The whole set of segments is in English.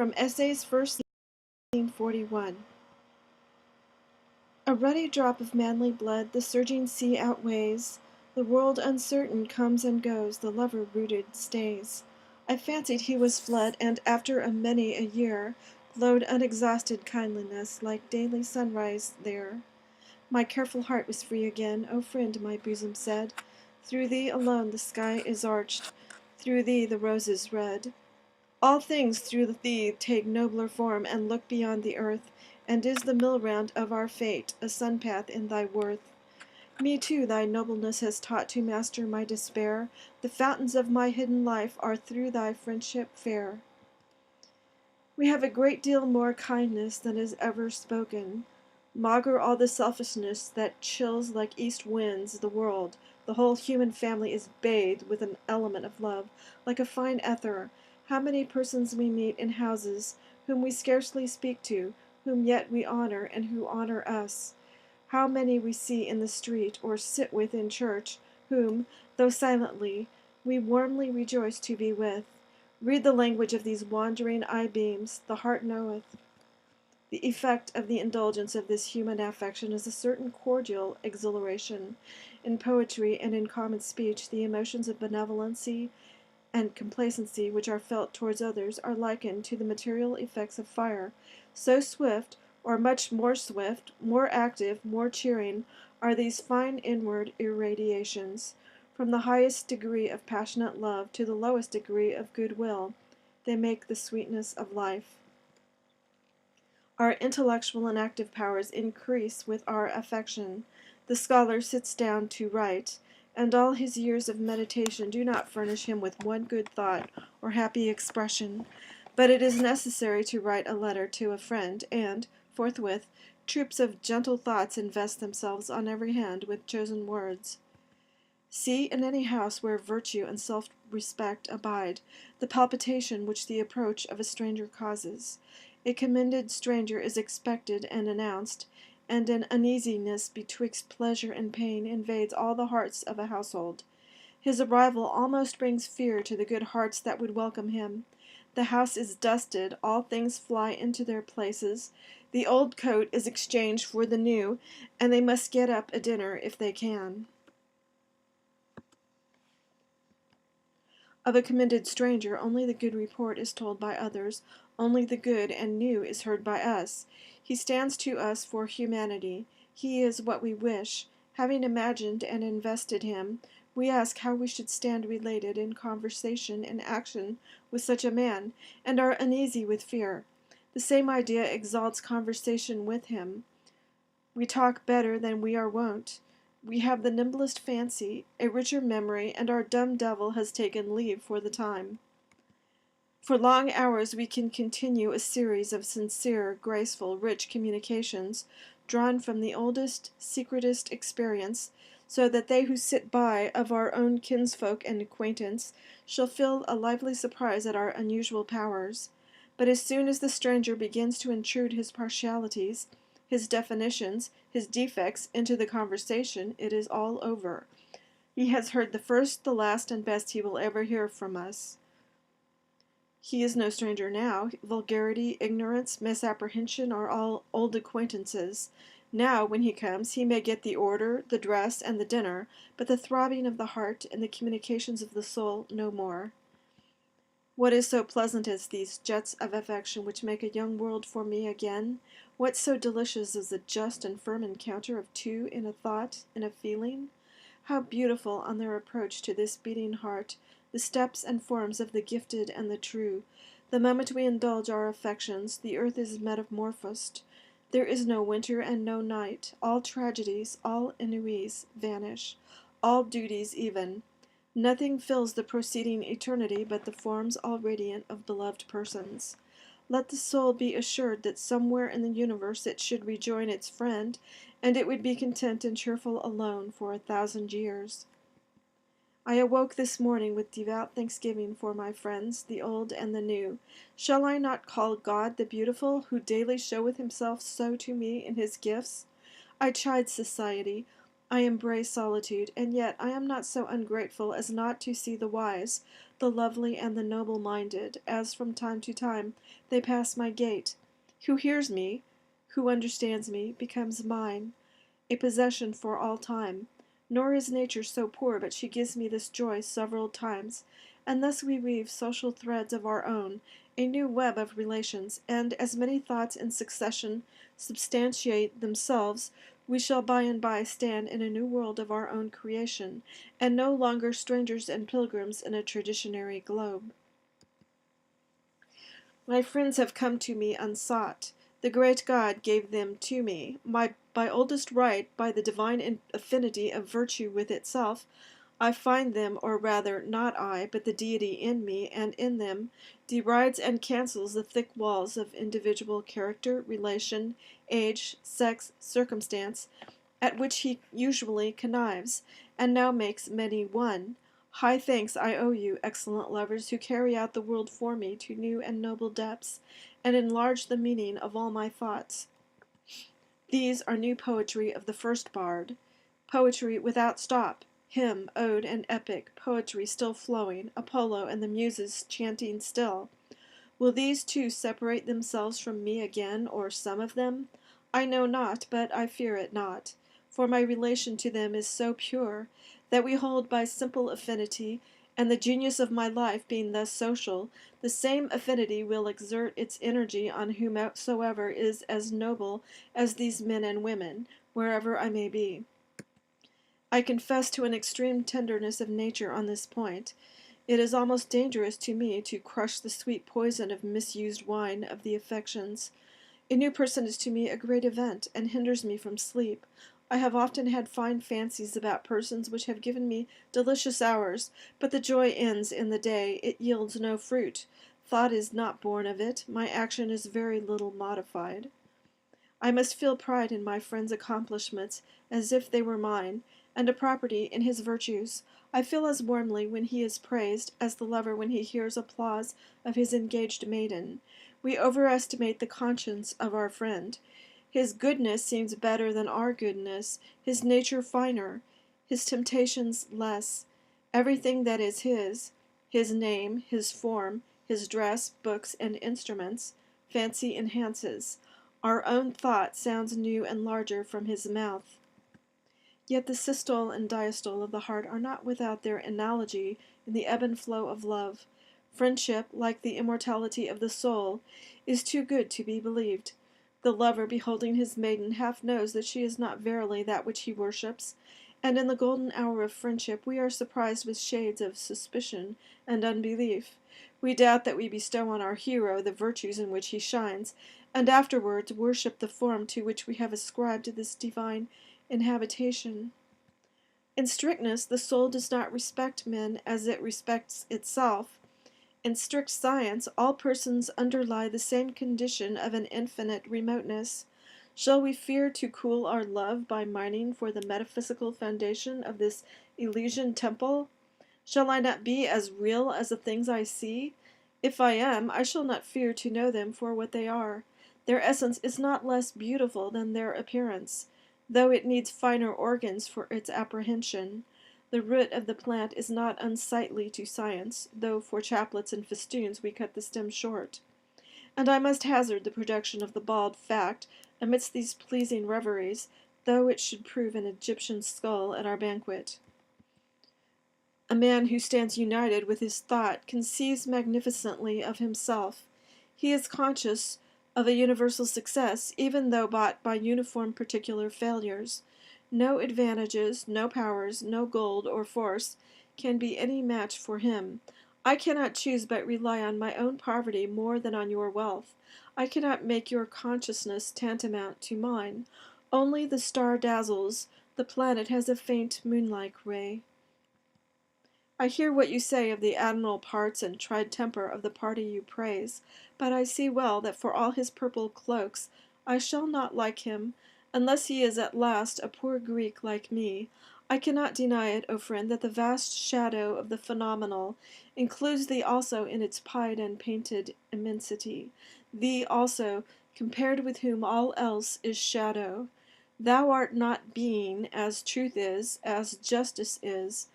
From Essays First 41. A ruddy drop of manly blood the surging sea outweighs. The world uncertain comes and goes, the lover rooted stays. I fancied he was fled, and after a many a year, glowed unexhausted kindliness, like daily sunrise there. My careful heart was free again, O friend, my bosom said. Through thee alone the sky is arched, through thee the roses red. All things through thee take nobler form and look beyond the earth, and is the mill-round of our fate a sun-path in thy worth? Me too thy nobleness has taught to master my despair. The fountains of my hidden life are through thy friendship fair. We have a great deal more kindness than is ever spoken. Maugre all the selfishness that chills like east winds the world. The whole human family is bathed with an element of love, like a fine ether. How many persons we meet in houses, whom we scarcely speak to, whom yet we honor, and who honor us. How many we see in the street, or sit with in church, whom, though silently, we warmly rejoice to be with. Read the language of these wandering eye-beams, the heart knoweth. The effect of the indulgence of this human affection is a certain cordial exhilaration. In poetry and in common speech, the emotions of benevolency and complacency which are felt towards others are likened to the material effects of fire. So swift, or much more swift, more active, more cheering, are these fine inward irradiations. From the highest degree of passionate love to the lowest degree of goodwill, they make the sweetness of life. Our intellectual and active powers increase with our affection. The scholar sits down to write, and all his years of meditation do not furnish him with one good thought or happy expression. But it is necessary to write a letter to a friend, and, forthwith, troops of gentle thoughts invest themselves on every hand with chosen words. See in any house where virtue and self-respect abide, the palpitation which the approach of a stranger causes. A commended stranger is expected and announced, and an uneasiness betwixt pleasure and pain invades all the hearts of a household. His arrival almost brings fear to the good hearts that would welcome him. The house is dusted, all things fly into their places, the old coat is exchanged for the new, and they must get up a dinner if they can. Of a commended stranger, only the good report is told by others, only the good and new is heard by us. He stands to us for humanity. He is what we wish. Having imagined and invested him, we ask how we should stand related in conversation and action with such a man, and are uneasy with fear. The same idea exalts conversation with him. We talk better than we are wont. We have the nimblest fancy, a richer memory, and our dumb devil has taken leave for the time. For long hours we can continue a series of sincere, graceful, rich communications, drawn from the oldest, secretest experience, so that they who sit by of our own kinsfolk and acquaintance shall feel a lively surprise at our unusual powers. But as soon as the stranger begins to intrude his partialities, his definitions, his defects into the conversation, it is all over. He has heard the first, the last, and best he will ever hear from us. He is no stranger now. Vulgarity, ignorance, misapprehension are all old acquaintances. Now, when he comes, he may get the order, the dress, and the dinner, but the throbbing of the heart and the communications of the soul no more. What is so pleasant as these jets of affection which make a young world for me again? What so delicious as the just and firm encounter of two in a thought, in a feeling? How beautiful, on their approach to this beating heart, the steps and forms of the gifted and the true. The moment we indulge our affections, the earth is metamorphosed. There is no winter and no night. All tragedies, all ennuis vanish, all duties even. Nothing fills the proceeding eternity but the forms all radiant of beloved persons. Let the soul be assured that somewhere in the universe it should rejoin its friend, and it would be content and cheerful alone for 1,000 years. I awoke this morning with devout thanksgiving for my friends, the old and the new. Shall I not call God the beautiful, who daily showeth himself so to me in his gifts? I chide society. I embrace solitude, and yet I am not so ungrateful as not to see the wise, the lovely, and the noble-minded, as from time to time they pass my gate. Who hears me, who understands me, becomes mine, a possession for all time. Nor is nature so poor but she gives me this joy several times, and thus we weave social threads of our own, a new web of relations, and as many thoughts in succession substantiate themselves, we shall by and by stand in a new world of our own creation, and no longer strangers and pilgrims in a traditionary globe. My friends have come to me unsought. The great God gave them to me. By oldest right, by the divine affinity of virtue with itself, I find them, or rather, not I, but the deity in me and in them, derides and cancels the thick walls of individual character, relation, age, sex, circumstance, at which he usually connives, and now makes many one. High thanks I owe you, excellent lovers, who carry out the world for me to new and noble depths, and enlarge the meaning of all my thoughts. These are new poetry of the first bard, poetry without stop, hymn, ode, and epic, poetry still flowing, Apollo and the Muses chanting still. Will these two separate themselves from me again, or some of them? I know not, but I fear it not, for my relation to them is so pure, that we hold by simple affinity, and the genius of my life being thus social, the same affinity will exert its energy on whomsoever is as noble as these men and women, wherever I may be. I confess to an extreme tenderness of nature on this point. It is almost dangerous to me to crush the sweet poison of misused wine of the affections. A new person is to me a great event, and hinders me from sleep. I have often had fine fancies about persons which have given me delicious hours, but the joy ends in the day, it yields no fruit. Thought is not born of it, my action is very little modified. I must feel pride in my friend's accomplishments, as if they were mine, and a property in his virtues. I feel as warmly when he is praised as the lover when he hears applause of his engaged maiden. We overestimate the conscience of our friend. His goodness seems better than our goodness, his nature finer, his temptations less. Everything that is his name, his form, his dress, books, and instruments, fancy enhances. Our own thought sounds new and larger from his mouth. Yet the systole and diastole of the heart are not without their analogy in the ebb and flow of love. Friendship, like the immortality of the soul, is too good to be believed. The lover, beholding his maiden, half knows that she is not verily that which he worships, and in the golden hour of friendship we are surprised with shades of suspicion and unbelief. We doubt that we bestow on our hero the virtues in which he shines, and afterwards worship the form to which we have ascribed this divine inhabitation. In strictness, the soul does not respect men as it respects itself. In strict science, all persons underlie the same condition of an infinite remoteness. Shall we fear to cool our love by mining for the metaphysical foundation of this Elysian temple? Shall I not be as real as the things I see? If I am, I shall not fear to know them for what they are. Their essence is not less beautiful than their appearance, though it needs finer organs for its apprehension. The root of the plant is not unsightly to science, though for chaplets and festoons we cut the stem short. And I must hazard the production of the bald fact amidst these pleasing reveries, though it should prove an Egyptian skull at our banquet. A man who stands united with his thought conceives magnificently of himself. He is conscious of a universal success, even though bought by uniform particular failures. No advantages, no powers, no gold or force can be any match for him. I cannot choose but rely on my own poverty more than on your wealth. I cannot make your consciousness tantamount to mine. Only the star dazzles, the planet has a faint moon-like ray. I hear what you say of the admirable parts and tried temper of the party you praise, but I see well that for all his purple cloaks I shall not like him, unless he is at last a poor Greek like me. I cannot deny it, O friend, that the vast shadow of the phenomenal includes thee also in its pied and painted immensity, thee also, compared with whom all else is shadow. Thou art not being, as truth is, as justice is.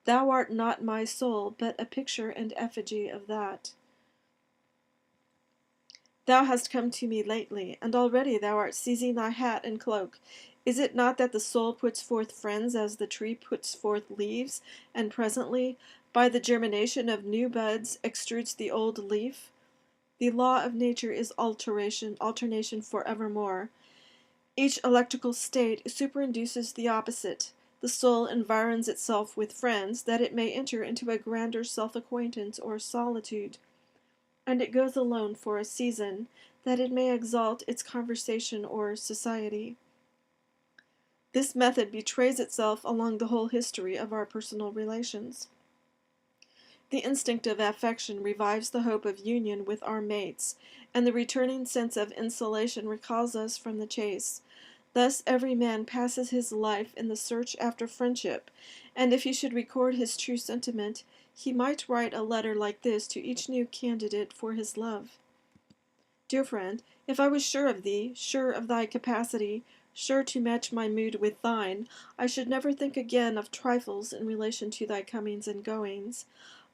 Thou art not my soul, but a picture and effigy of that. Thou hast come to me lately, and already thou art seizing thy hat and cloak. Is it not that the soul puts forth friends as the tree puts forth leaves, and presently, by the germination of new buds, extrudes the old leaf? The law of nature is alternation forevermore. Each electrical state superinduces the opposite. The soul environs itself with friends, that it may enter into a grander self-acquaintance or solitude. And it goes alone for a season, that it may exalt its conversation or society. This method betrays itself along the whole history of our personal relations. The instinct of affection revives the hope of union with our mates, and the returning sense of insulation recalls us from the chase. Thus every man passes his life in the search after friendship, and if he should record his true sentiment, he might write a letter like this to each new candidate for his love. Dear friend, if I was sure of thee, sure of thy capacity, sure to match my mood with thine, I should never think again of trifles in relation to thy comings and goings.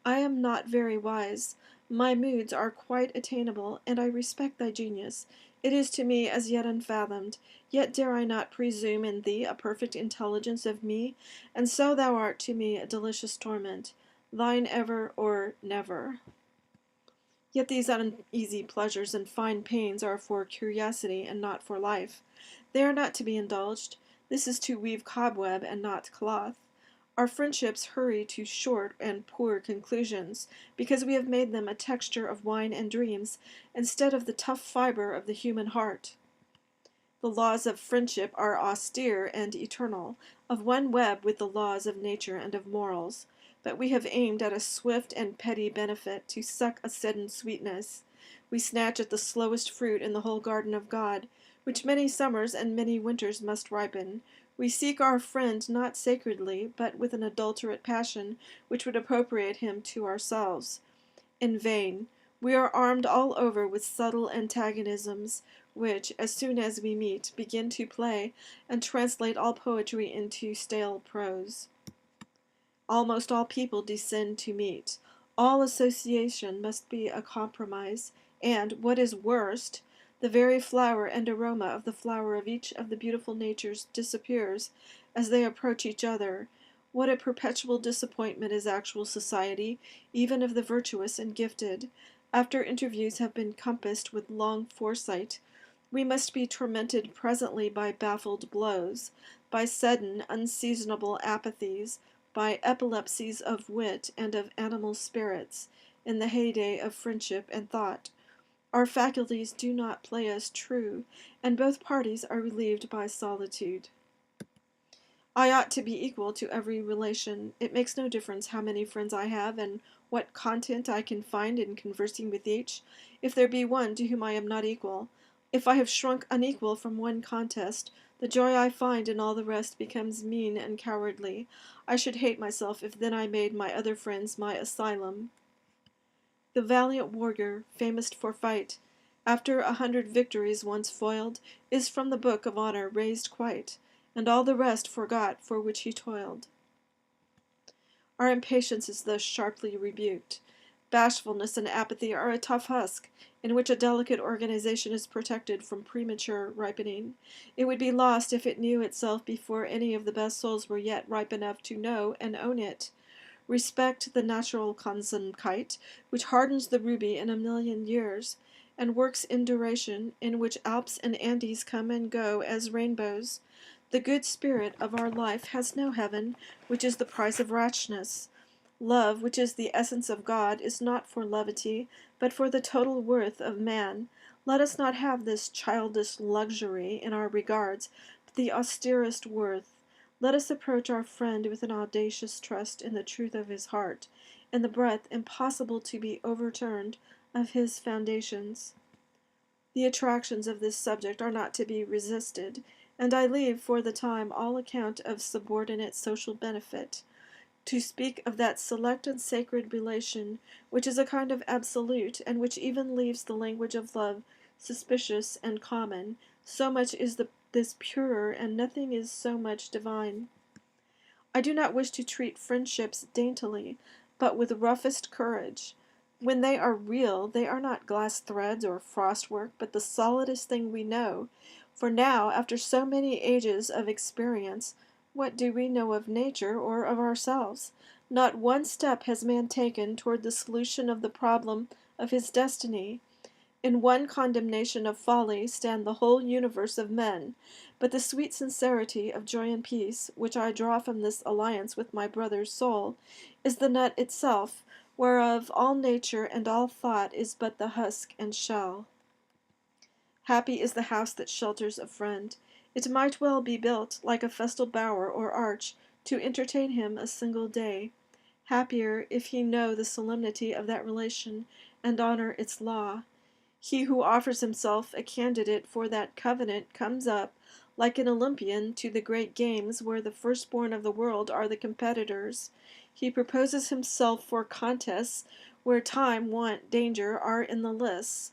I am not very wise. My moods are quite attainable, and I respect thy genius. It is to me as yet unfathomed, yet dare I not presume in thee a perfect intelligence of me, and so thou art to me a delicious torment. Thine ever or never. Yet these uneasy pleasures and fine pains are for curiosity and not for life. They are not to be indulged. This is to weave cobweb and not cloth. Our friendships hurry to short and poor conclusions, because we have made them a texture of wine and dreams, instead of the tough fiber of the human heart. The laws of friendship are austere and eternal, of one web with the laws of nature and of morals. But we have aimed at a swift and petty benefit, to suck a sudden sweetness. We snatch at the slowest fruit in the whole garden of God, which many summers and many winters must ripen. We seek our friend not sacredly, but with an adulterate passion, which would appropriate him to ourselves. In vain. We are armed all over with subtle antagonisms, which, as soon as we meet, begin to play, and translate all poetry into stale prose. Almost all people descend to meet. All association must be a compromise, and, what is worst, the very flower and aroma of the flower of each of the beautiful natures disappears as they approach each other. What a perpetual disappointment is actual society, even of the virtuous and gifted. After interviews have been compassed with long foresight, we must be tormented presently by baffled blows, by sudden, unseasonable apathies, by epilepsies of wit and of animal spirits, in the heyday of friendship and thought. Our faculties do not play us true, and both parties are relieved by solitude. I ought to be equal to every relation. It makes no difference how many friends I have, and what content I can find in conversing with each, if there be one to whom I am not equal. If I have shrunk unequal from one contest, the joy I find in all the rest becomes mean and cowardly. I should hate myself if then I made my other friends my asylum. The valiant warrior, famous for fight, after 100 victories once foiled, is from the book of honor raised quite, and all the rest forgot for which he toiled. Our impatience is thus sharply rebuked. Bashfulness and apathy are a tough husk, in which a delicate organization is protected from premature ripening. It would be lost if it knew itself before any of the best souls were yet ripe enough to know and own it. Respect the natural consummate, which hardens the ruby in 1,000,000 years, and works in duration, in which Alps and Andes come and go as rainbows. The good spirit of our life has no heaven, which is the price of rashness. Love, which is the essence of God, is not for levity, but for the total worth of man. Let us not have this childish luxury in our regards, but the austerest worth. Let us approach our friend with an audacious trust in the truth of his heart, in the breadth impossible to be overturned of his foundations. The attractions of this subject are not to be resisted, and I leave for the time all account of subordinate social benefit, to speak of that select and sacred relation which is a kind of absolute, and which even leaves the language of love suspicious and common. So much is the this purer, and nothing is so much divine. I do not wish to treat friendships daintily, but with roughest courage. When they are real, they are not glass threads or frostwork, but the solidest thing we know. For now, after so many ages of experience, what do we know of nature or of ourselves? Not one step has man taken toward the solution of the problem of his destiny. In one condemnation of folly stand the whole universe of men, but the sweet sincerity of joy and peace, which I draw from this alliance with my brother's soul, is the nut itself, whereof all nature and all thought is but the husk and shell. Happy is the house that shelters a friend. It might well be built, like a festal bower or arch, to entertain him a single day. Happier if he know the solemnity of that relation, and honor its law. He who offers himself a candidate for that covenant comes up, like an Olympian, to the great games where the firstborn of the world are the competitors. He proposes himself for contests where time, want, danger are in the lists,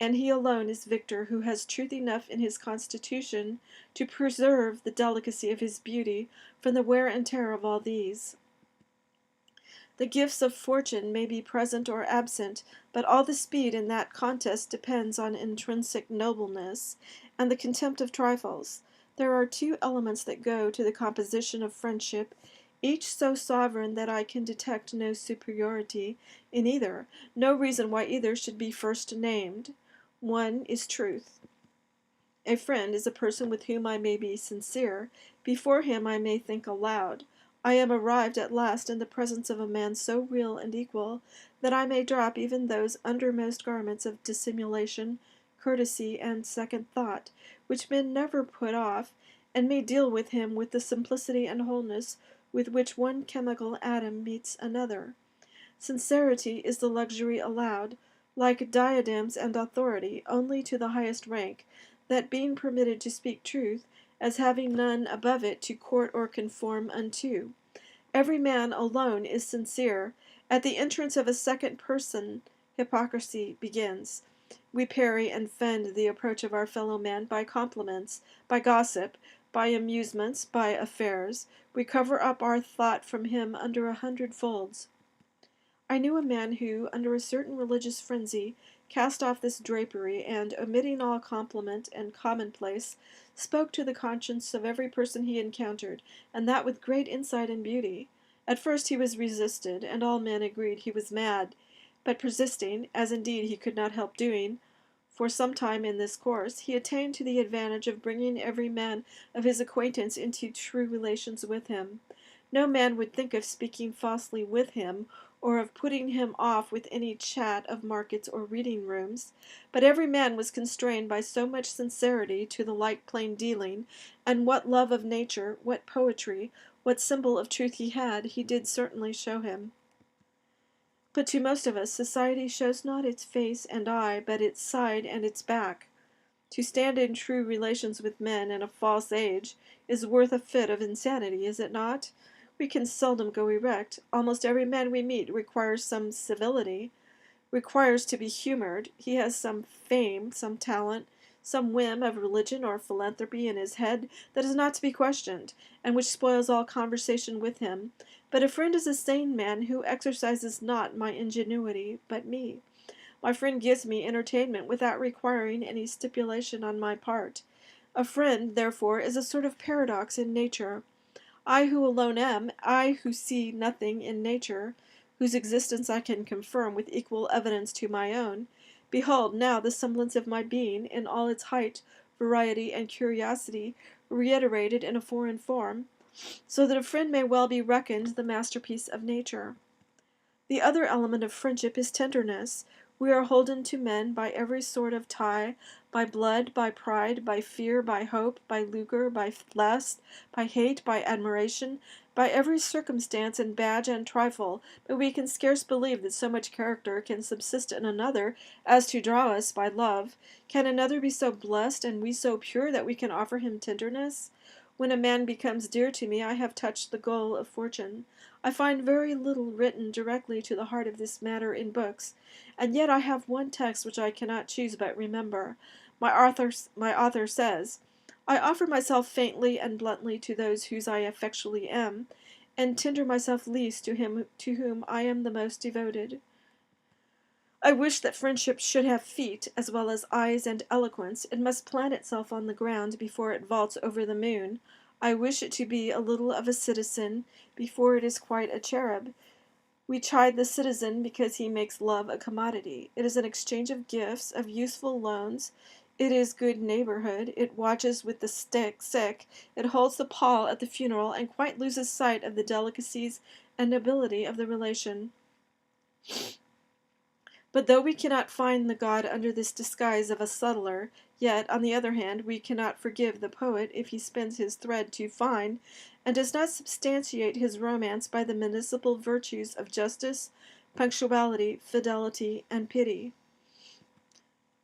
and he alone is victor who has truth enough in his constitution to preserve the delicacy of his beauty from the wear and tear of all these. The gifts of fortune may be present or absent, but all the speed in that contest depends on intrinsic nobleness and the contempt of trifles. There are two elements that go to the composition of friendship, each so sovereign that I can detect no superiority in either, no reason why either should be first named. One is truth. A friend is a person with whom I may be sincere. Before him I may think aloud. I am arrived at last in the presence of a man so real and equal that I may drop even those undermost garments of dissimulation, courtesy, and second thought, which men never put off, and may deal with him with the simplicity and wholeness with which one chemical atom meets another. Sincerity is the luxury allowed, like diadems and authority, only to the highest rank, that being permitted to speak truth, as having none above it to court or conform unto. Every man alone is sincere. At the entrance of a second person, hypocrisy begins. We parry and fend the approach of our fellow man by compliments, by gossip, by amusements, by affairs. We cover up our thought from him under 100 folds. I knew a man who, under a certain religious frenzy, cast off this drapery, and, omitting all compliment and commonplace, spoke to the conscience of every person he encountered, and that with great insight and beauty. At first he was resisted, and all men agreed he was mad, but persisting, as indeed he could not help doing, for some time in this course, he attained to the advantage of bringing every man of his acquaintance into true relations with him. No man would think of speaking falsely with him, or of putting him off with any chat of markets or reading rooms, but every man was constrained by so much sincerity to the like plain dealing, and what love of nature, what poetry, what symbol of truth he had, he did certainly show him. But to most of us, society shows not its face and eye, but its side and its back. To stand in true relations with men in a false age is worth a fit of insanity, is it not? We can seldom go erect. Almost every man we meet requires some civility, requires to be humored. He has some fame, some talent, some whim of religion or philanthropy in his head that is not to be questioned, and which spoils all conversation with him. But a friend is a sane man who exercises not my ingenuity, but me. My friend gives me entertainment without requiring any stipulation on my part. A friend, therefore, is a sort of paradox in nature. I who alone am, I who see nothing in nature, whose existence I can confirm with equal evidence to my own, behold now the semblance of my being, in all its height, variety, and curiosity, reiterated in a foreign form, so that a friend may well be reckoned the masterpiece of nature. The other element of friendship is tenderness. We are holden to men by every sort of tie, by blood, by pride, by fear, by hope, by lucre, by lust, by hate, by admiration, by every circumstance and badge and trifle, but we can scarce believe that so much character can subsist in another as to draw us by love. Can another be so blessed and we so pure that we can offer him tenderness? When a man becomes dear to me, I have touched the goal of fortune. I find very little written directly to the heart of this matter in books, and yet I have one text which I cannot choose but remember. My author says, I offer myself faintly and bluntly to those whose I effectually am, and tender myself least to him to whom I am the most devoted. I wish that friendship should have feet as well as eyes and eloquence. It must plant itself on the ground before it vaults over the moon. I wish it to be a little of a citizen before it is quite a cherub. We chide the citizen because he makes love a commodity. It is an exchange of gifts, of useful loans. It is good neighborhood. It watches with the sick. It holds the pall at the funeral, and quite loses sight of the delicacies and nobility of the relation. But though we cannot find the god under this disguise of a subtler, yet, on the other hand, we cannot forgive the poet if he spins his thread too fine, and does not substantiate his romance by the municipal virtues of justice, punctuality, fidelity, and pity.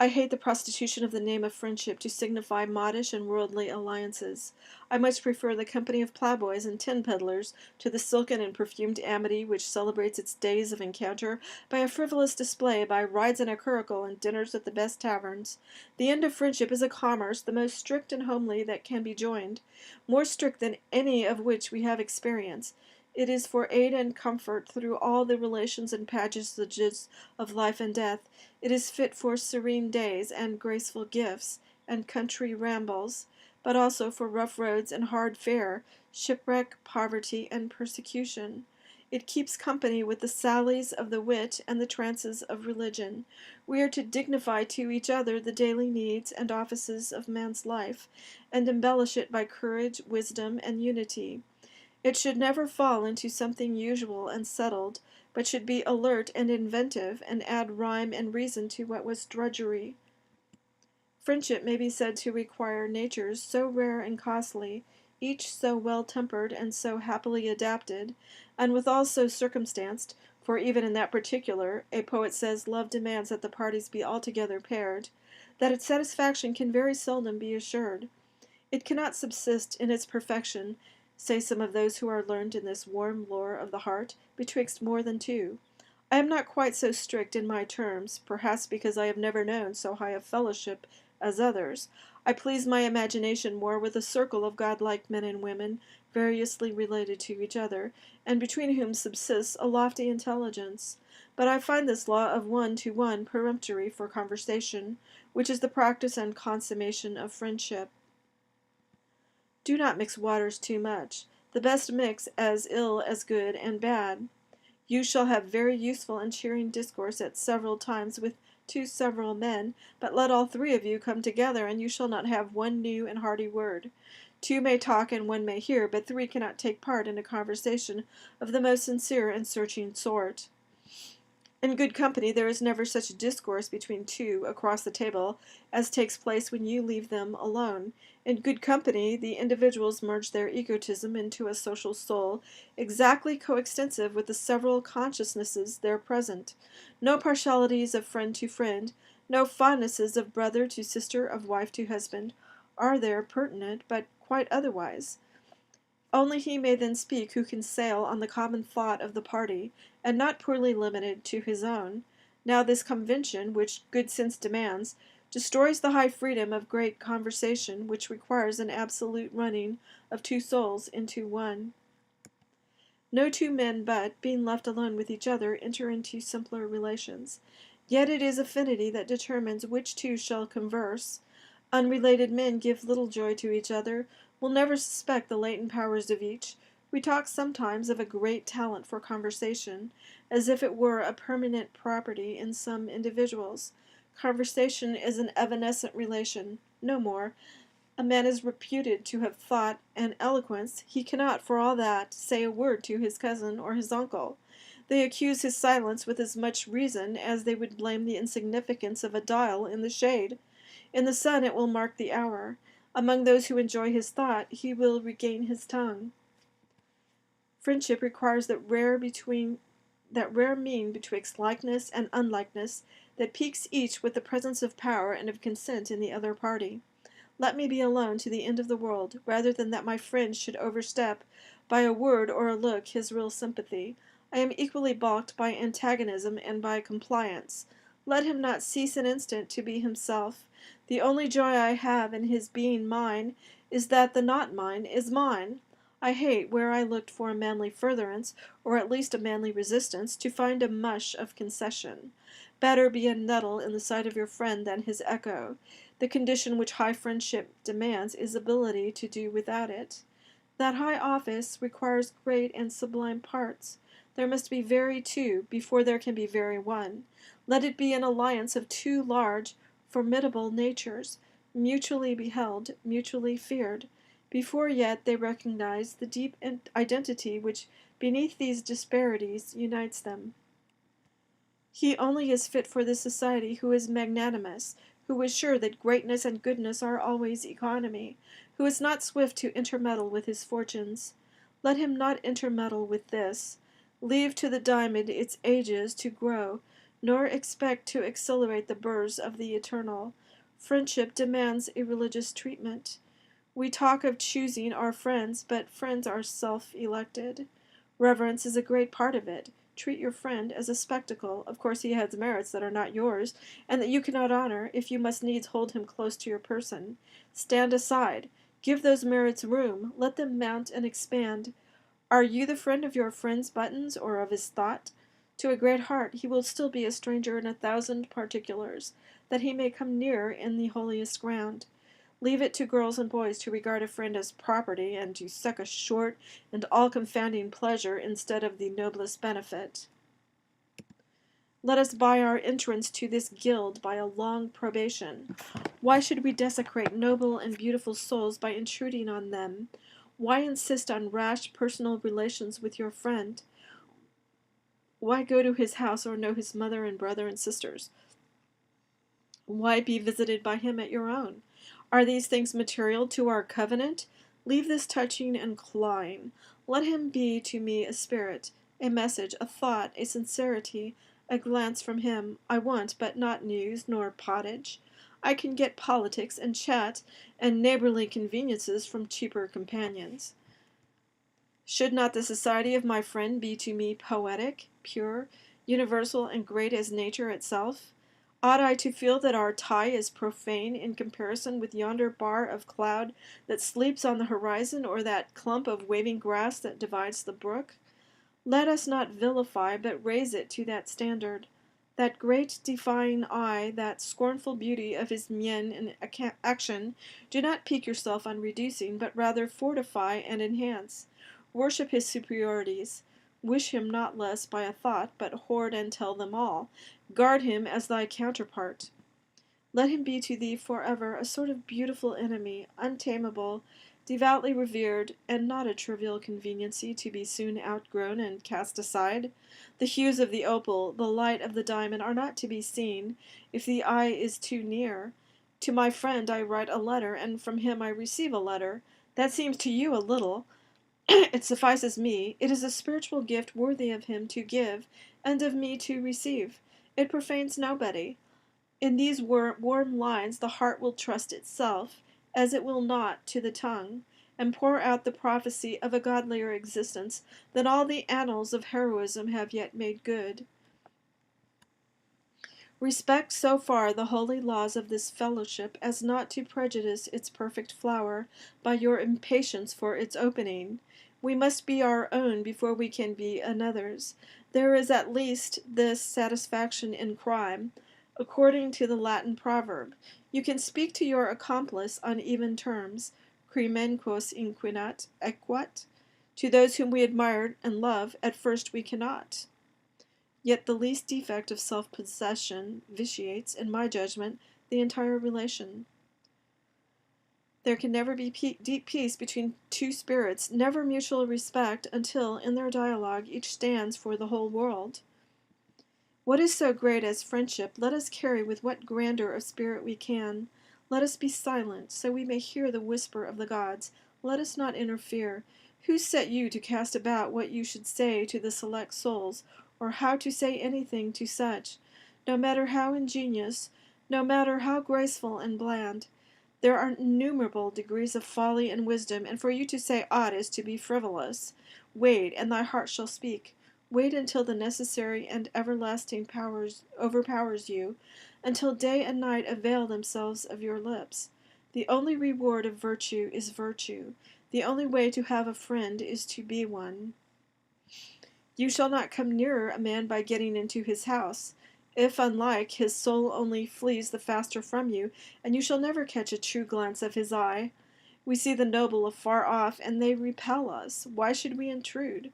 I hate the prostitution of the name of friendship to signify modish and worldly alliances. I much prefer the company of ploughboys and tin peddlers to the silken and perfumed amity which celebrates its days of encounter by a frivolous display, by rides in a curricle and dinners at the best taverns. The end of friendship is a commerce the most strict and homely that can be joined, more strict than any of which we have experience. It is for aid and comfort through all the relations and passages of life and death. It is fit for serene days and graceful gifts and country rambles, but also for rough roads and hard fare, shipwreck, poverty, and persecution. It keeps company with the sallies of the wit and the trances of religion. We are to dignify to each other the daily needs and offices of man's life, and embellish it by courage, wisdom, and unity. It should never fall into something usual and settled, but should be alert and inventive, and add rhyme and reason to what was drudgery. Friendship may be said to require natures so rare and costly, each so well-tempered and so happily adapted, and withal so circumstanced, for even in that particular, a poet says love demands that the parties be altogether paired, that its satisfaction can very seldom be assured. It cannot subsist in its perfection, say some of those who are learned in this warm lore of the heart, betwixt more than two. I am not quite so strict in my terms, perhaps because I have never known so high a fellowship as others. I please my imagination more with a circle of godlike men and women, variously related to each other, and between whom subsists a lofty intelligence. But I find this law of 1 to 1 peremptory for conversation, which is the practice and consummation of friendship. Do not mix waters too much. The best mix as ill as good and bad. You shall have very useful and cheering discourse at several times with 2 several men, but let all 3 of you come together, and you shall not have one new and hearty word. 2 may talk and 1 may hear, but 3 cannot take part in a conversation of the most sincere and searching sort. In good company there is never such discourse between 2 across the table as takes place when you leave them alone. In good company the individuals merge their egotism into a social soul exactly coextensive with the several consciousnesses there present. No partialities of friend to friend, no fondnesses of brother to sister, of wife to husband, are there pertinent, but quite otherwise. Only he may then speak who can sail on the common thought of the party, and not poorly limited to his own. Now this convention, which good sense demands, destroys the high freedom of great conversation, which requires an absolute running of 2 souls into one. No 2 men but, being left alone with each other, enter into simpler relations. Yet it is affinity that determines which 2 shall converse. Unrelated men give little joy to each other, will never suspect the latent powers of each. We talk sometimes of a great talent for conversation, as if it were a permanent property in some individuals. Conversation is an evanescent relation, no more. A man is reputed to have thought and eloquence. He cannot, for all that, say a word to his cousin or his uncle. They accuse his silence with as much reason as they would blame the insignificance of a dial in the shade. In the sun it will mark the hour. Among those who enjoy his thought, he will regain his tongue. Friendship requires that rare mean betwixt likeness and unlikeness, that piques each with the presence of power and of consent in the other party. Let me be alone to the end of the world, rather than that my friend should overstep, by a word or a look, his real sympathy. I am equally balked by antagonism and by compliance. Let him not cease an instant to be himself, The only joy I have in his being mine is that the not mine is mine. I hate, where I looked for a manly furtherance, or at least a manly resistance, to find a mush of concession. Better be a nettle in the sight of your friend than his echo. The condition which high friendship demands is ability to do without it. That high office requires great and sublime parts. There must be very two before there can be very one. Let it be an alliance of two large, formidable natures, mutually beheld, mutually feared, before yet they recognize the deep identity which, beneath these disparities, unites them. He only is fit for this society who is magnanimous, who is sure that greatness and goodness are always economy, who is not swift to intermeddle with his fortunes. Let him not intermeddle with this. Leave to the diamond its ages to grow, nor expect to accelerate the burrs of the eternal. Friendship demands a religious treatment. We talk of choosing our friends, but friends are self-elected. Reverence is a great part of it. Treat your friend as a spectacle. Of course he has merits that are not yours, and that you cannot honor, if you must needs hold him close to your person. Stand aside. Give those merits room. Let them mount and expand. Are you the friend of your friend's buttons, or of his thought? To a great heart he will still be a stranger in 1,000 particulars, that he may come nearer in the holiest ground. Leave it to girls and boys to regard a friend as property, and to suck a short and all-confounding pleasure instead of the noblest benefit. Let us buy our entrance to this guild by a long probation. Why should we desecrate noble and beautiful souls by intruding on them? Why insist on rash personal relations with your friend? Why go to his house or know his mother and brother and sisters? Why be visited by him at your own? Are these things material to our covenant? Leave this touching and clawing. Let him be to me a spirit, a message, a thought, a sincerity, a glance from him. I want but not news nor pottage. I can get politics and chat and neighborly conveniences from cheaper companions. Should not the society of my friend be to me poetic, pure, universal, and great as nature itself? Ought I to feel that our tie is profane in comparison with yonder bar of cloud that sleeps on the horizon, or that clump of waving grass that divides the brook? Let us not vilify, but raise it to that standard. That great defying eye, that scornful beauty of his mien and action, do not pique yourself on reducing, but rather fortify and enhance. Worship his superiorities. Wish him not less by a thought, but hoard and tell them all. Guard him as thy counterpart. Let him be to thee forever a sort of beautiful enemy, untamable, devoutly revered, and not a trivial conveniency to be soon outgrown and cast aside. The hues of the opal, the light of the diamond are not to be seen, if the eye is too near. To my friend I write a letter, and from him I receive a letter. That seems to you a little. It suffices me. It is a spiritual gift worthy of him to give, and of me to receive. It profanes nobody. In these warm lines the heart will trust itself, as it will not to the tongue, and pour out the prophecy of a godlier existence than all the annals of heroism have yet made good. Respect so far the holy laws of this fellowship as not to prejudice its perfect flower by your impatience for its opening. We must be our own before we can be another's. There is at least this satisfaction in crime, according to the Latin proverb. You can speak to your accomplice on even terms, crimen quos inquinat equat. To those whom we admire and love, at first we cannot. Yet the least defect of self-possession vitiates, in my judgment, the entire relation. There can never be deep peace between two spirits, never mutual respect, until, in their dialogue, each stands for the whole world. What is so great as friendship, let us carry with what grandeur of spirit we can. Let us be silent, so we may hear the whisper of the gods. Let us not interfere. Who set you to cast about what you should say to the select souls, or how to say anything to such? No matter how ingenious, no matter how graceful and bland, there are innumerable degrees of folly and wisdom, and for you to say aught is to be frivolous. Wait, and thy heart shall speak. Wait until the necessary and everlasting powers overpowers you, until day and night avail themselves of your lips. The only reward of virtue is virtue. The only way to have a friend is to be one. You shall not come nearer a man by getting into his house. If, unlike, his soul only flees the faster from you, and you shall never catch a true glance of his eye. We see the noble afar off, and they repel us. Why should we intrude?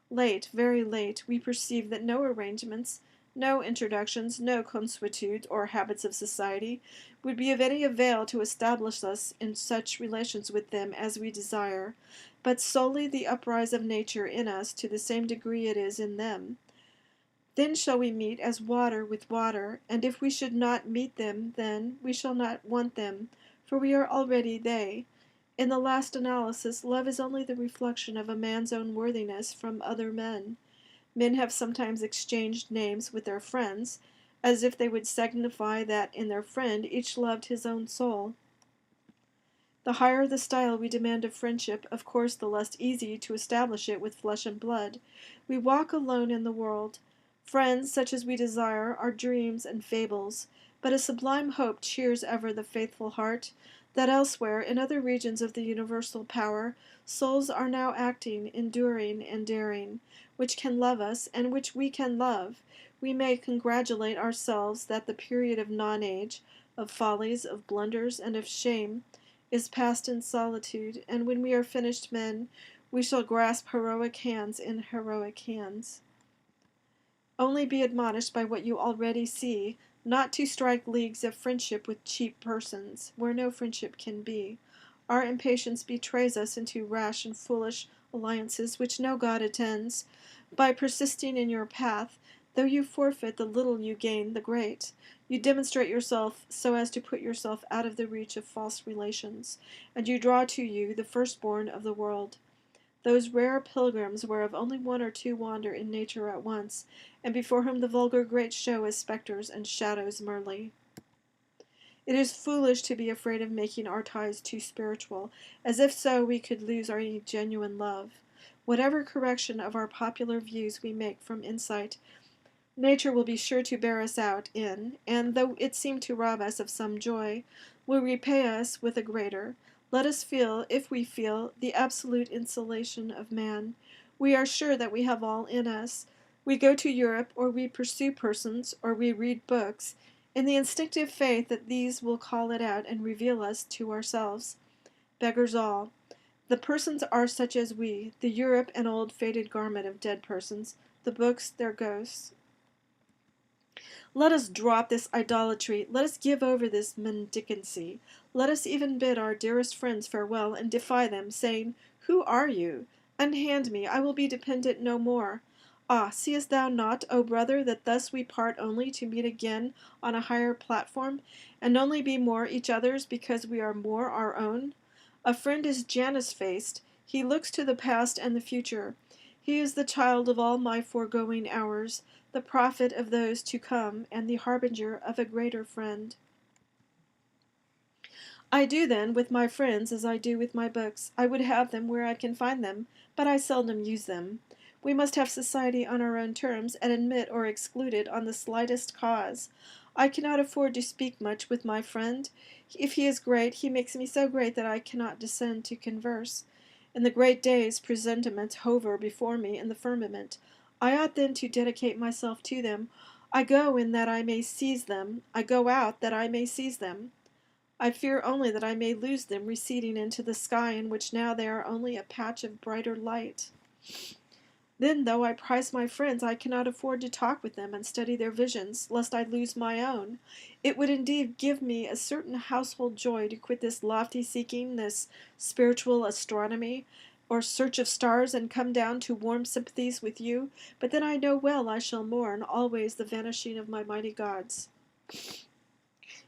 Late, very late, we perceive that no arrangements, no introductions, no consuetude, or habits of society, would be of any avail to establish us in such relations with them as we desire, but solely the uprise of nature in us to the same degree it is in them. Then shall we meet as water with water, and if we should not meet them then, we shall not want them, for we are already they. In the last analysis, love is only the reflection of a man's own worthiness from other men. Men have sometimes exchanged names with their friends, as if they would signify that in their friend each loved his own soul. The higher the style we demand of friendship, of course the less easy to establish it with flesh and blood. We walk alone in the world. Friends, such as we desire, are dreams and fables, but a sublime hope cheers ever the faithful heart, that elsewhere, in other regions of the universal power, souls are now acting, enduring, and daring, which can love us, and which we can love. We may congratulate ourselves that the period of non-age, of follies, of blunders, and of shame, is past in solitude, and when we are finished men, we shall grasp heroic hands in heroic hands. Only be admonished by what you already see, not to strike leagues of friendship with cheap persons, where no friendship can be. Our impatience betrays us into rash and foolish alliances which no God attends. By persisting in your path, though you forfeit the little you gain the great. You demonstrate yourself so as to put yourself out of the reach of false relations, and you draw to you the firstborn of the world. Those rare pilgrims whereof only one or two wander in nature at once, and before whom the vulgar great show is spectres and shadows merely. It is foolish to be afraid of making our ties too spiritual, as if so we could lose our genuine love. Whatever correction of our popular views we make from insight, nature will be sure to bear us out in, and though it seem to rob us of some joy, will repay us with a greater. Let us feel, if we feel, the absolute insulation of man. We are sure that we have all in us. We go to Europe, or we pursue persons, or we read books, in the instinctive faith that these will call it out and reveal us to ourselves. Beggars all. The persons are such as we, the Europe an old faded garment of dead persons, the books their ghosts. Let us drop this idolatry, let us give over this mendicancy. Let us even bid our dearest friends farewell and defy them, saying, Who are you? Unhand me, I will be dependent no more. Ah, seest thou not, O brother, that thus we part only to meet again on a higher platform, and only be more each other's because we are more our own? A friend is Janus-faced, he looks to the past and the future. He is the child of all my foregoing hours, the prophet of those to come, and the harbinger of a greater friend. I do then with my friends as I do with my books. I would have them where I can find them, but I seldom use them. We must have society on our own terms, and admit or exclude it on the slightest cause. I cannot afford to speak much with my friend. If he is great, he makes me so great that I cannot descend to converse. In the great days, presentiments hover before me in the firmament. I ought then to dedicate myself to them. I go in that I may seize them. I go out that I may seize them. I fear only that I may lose them receding into the sky in which now they are only a patch of brighter light. Then, though I prize my friends, I cannot afford to talk with them and study their visions, lest I lose my own. It would indeed give me a certain household joy to quit this lofty seeking, this spiritual astronomy, or search of stars, and come down to warm sympathies with you, but then I know well I shall mourn always the vanishing of my mighty gods.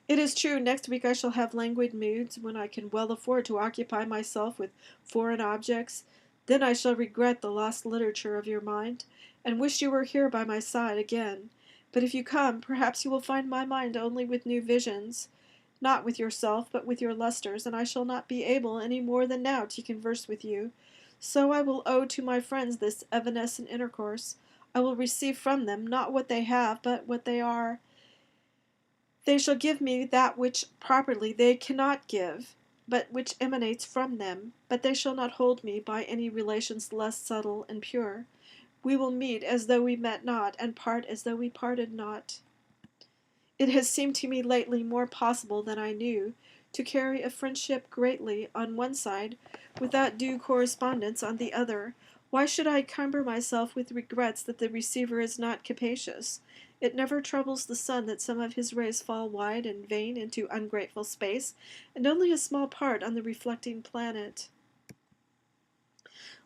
It is true, next week I shall have languid moods, when I can well afford to occupy myself with foreign objects. Then I shall regret the lost literature of your mind, and wish you were here by my side again. But if you come, perhaps you will find my mind only with new visions, not with yourself, but with your lustres, and I shall not be able any more than now to converse with you. So I will owe to my friends this evanescent intercourse. I will receive from them not what they have, but what they are. They shall give me that which properly they cannot give, but which emanates from them. But they shall not hold me by any relations less subtle and pure. We will meet as though we met not, and part as though we parted not. It has seemed to me lately more possible than I knew to carry a friendship greatly on one side without due correspondence on the other. Why should I cumber myself with regrets that the receiver is not capacious? It never troubles the sun that some of his rays fall wide and vain into ungrateful space, and only a small part on the reflecting planet.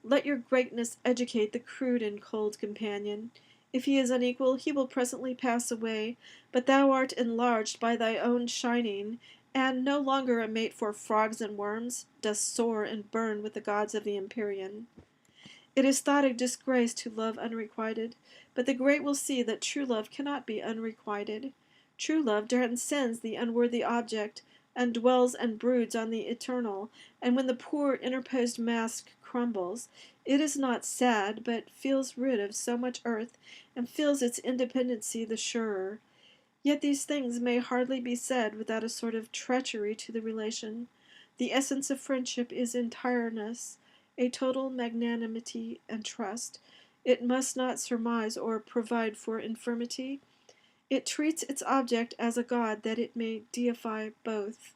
Let your greatness educate the crude and cold companion. If he is unequal, he will presently pass away, but thou art enlarged by thy own shining, and, no longer a mate for frogs and worms, dost soar and burn with the gods of the Empyrean. It is thought a disgrace to love unrequited, but the great will see that true love cannot be unrequited. True love transcends the unworthy object, and dwells and broods on the eternal, and when the poor interposed mask crumbles, it is not sad, but feels rid of so much earth, and feels its independency the surer. Yet these things may hardly be said without a sort of treachery to the relation. The essence of friendship is entireness, a total magnanimity and trust. It must not surmise or provide for infirmity. It treats its object as a god that it may deify both.